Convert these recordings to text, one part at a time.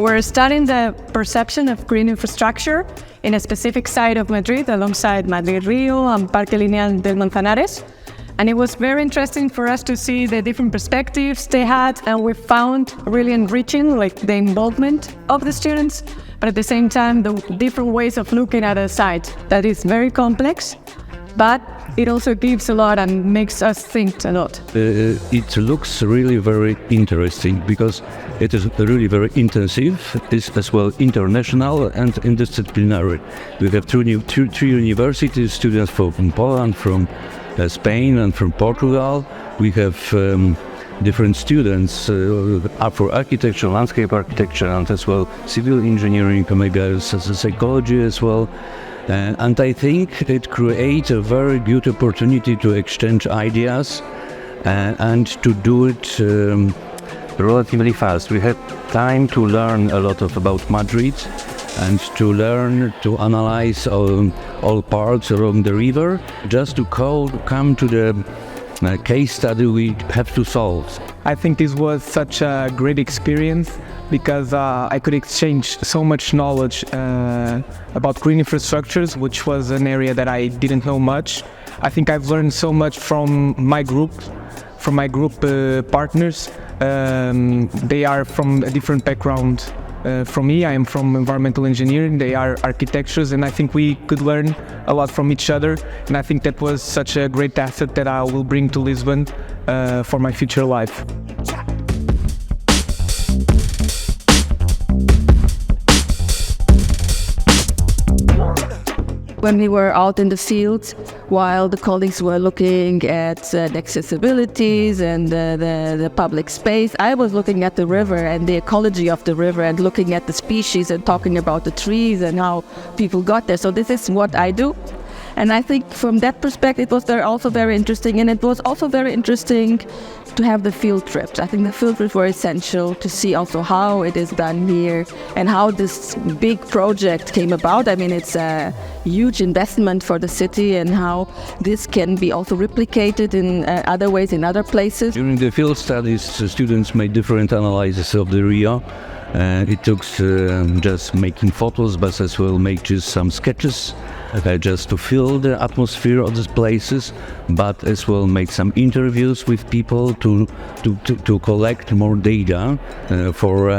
We're studying the perception of green infrastructure in a specific site of Madrid, alongside Madrid Rio and Parque Lineal del Manzanares. And it was very interesting for us to see the different perspectives they had, and we found really enriching, like the involvement of the students, but at the same time, the different ways of looking at a site that is very complex, but it also gives a lot and makes us think a lot. It looks really very interesting because it is really very intensive. It's as well international and interdisciplinary. We have three university students from Poland, from Spain and from Portugal. We have different students for architecture, landscape architecture, and as well civil engineering, maybe as a psychology as well. And I think it creates a very good opportunity to exchange ideas and to do it relatively fast. We had time to learn a lot about Madrid and to learn to analyze all parts along the river, just to come to the case study we have to solve. I think this was such a great experience because I could exchange so much knowledge about green infrastructures, which was an area that I didn't know much. I think I've learned so much from my group partners. They are from a different background from me. I am from environmental engineering, they are architectures, and I think we could learn a lot from each other. And I think that was such a great asset that I will bring to Lisbon for my future life. When we were out in the field, while the colleagues were looking at the accessibilities and the public space, I was looking at the river and the ecology of the river and looking at the species and talking about the trees and how people got there. So this is what I do. And I think from that perspective, it was also very interesting. And it was also very interesting to have the field trips. I think the field trips were essential to see also how it is done here and how this big project came about. I mean, it's a huge investment for the city, and how this can be also replicated in other ways in other places. During the field studies, the students made different analyses of the Rio. It took just making photos, but as well make just some sketches, just to feel the atmosphere of these places, but as well make some interviews with people to collect more data for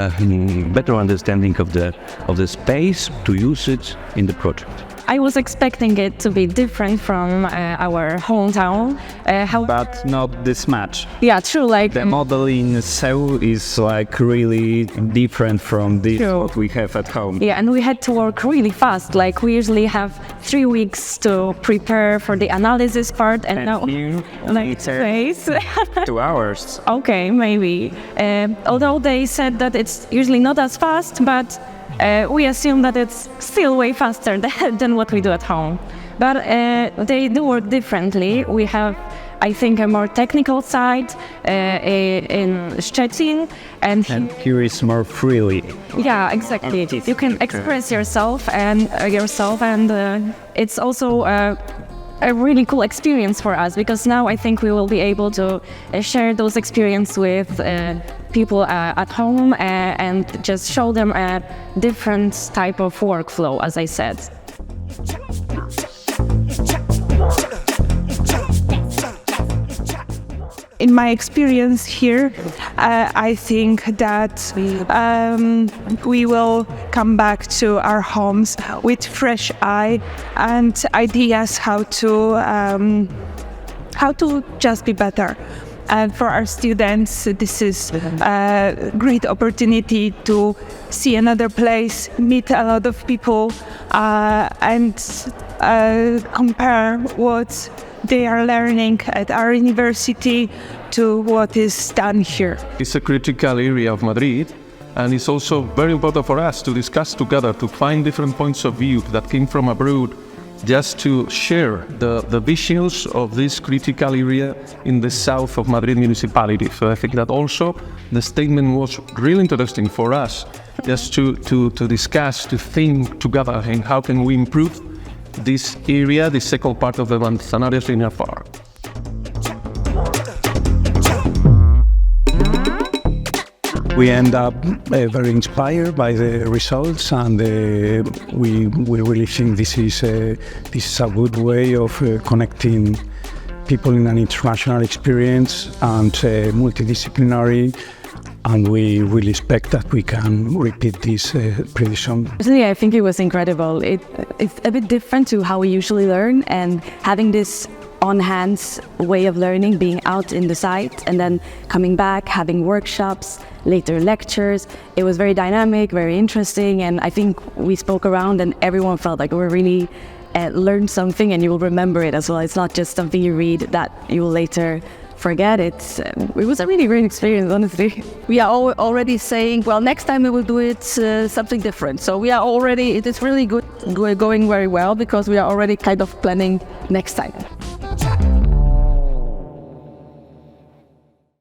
better understanding of the space, to use it in the project. I was expecting it to be different from our hometown. But not this much. Yeah, true. Like the model in CEU is like really different from this what we have at home. Yeah, and we had to work really fast. Like we usually have 3 weeks to prepare for the analysis part, and now like 2 hours. Okay, maybe. Although they said that it's usually not as fast, but we assume that it's still way faster than what we do at home. But they do work differently. We have, I think, a more technical side in Szczecin, and here is more freely. Yeah, exactly. You can express yourself, and it's also a really cool experience for us, because now I think we will be able to share those experiences with people at home and just show them a different type of workflow, as I said. In my experience here, I think that we will come back to our homes with fresh eye and ideas how to just be better. And for our students, this is a great opportunity to see another place, meet a lot of people, and compare what they are learning at our university to what is done here. It's a critical area of Madrid, and it's also very important for us to discuss together, to find different points of view that came from abroad, just to share the visions of this critical area in the south of Madrid municipality. So I think that also the statement was really interesting for us, just to discuss, to think together, and how can we improve this area, the second part of the Manzanares Linear Park. We end up very inspired by the results, and we really think this is a good way of connecting people in an international experience and multidisciplinary. And we really expect that we can repeat this pretty soon. Personally, I think it was incredible. It's a bit different to how we usually learn, and having this on-hands way of learning, being out in the site and then coming back, having workshops, later lectures. It was very dynamic, very interesting, and I think we spoke around and everyone felt like we really learned something, and you will remember it as well. It's not just something you read that you will later forget. It was a really great experience, honestly. We are already saying, well, next time we will do it something different. So we are already, it is really good, going very well, because we are already kind of planning next time.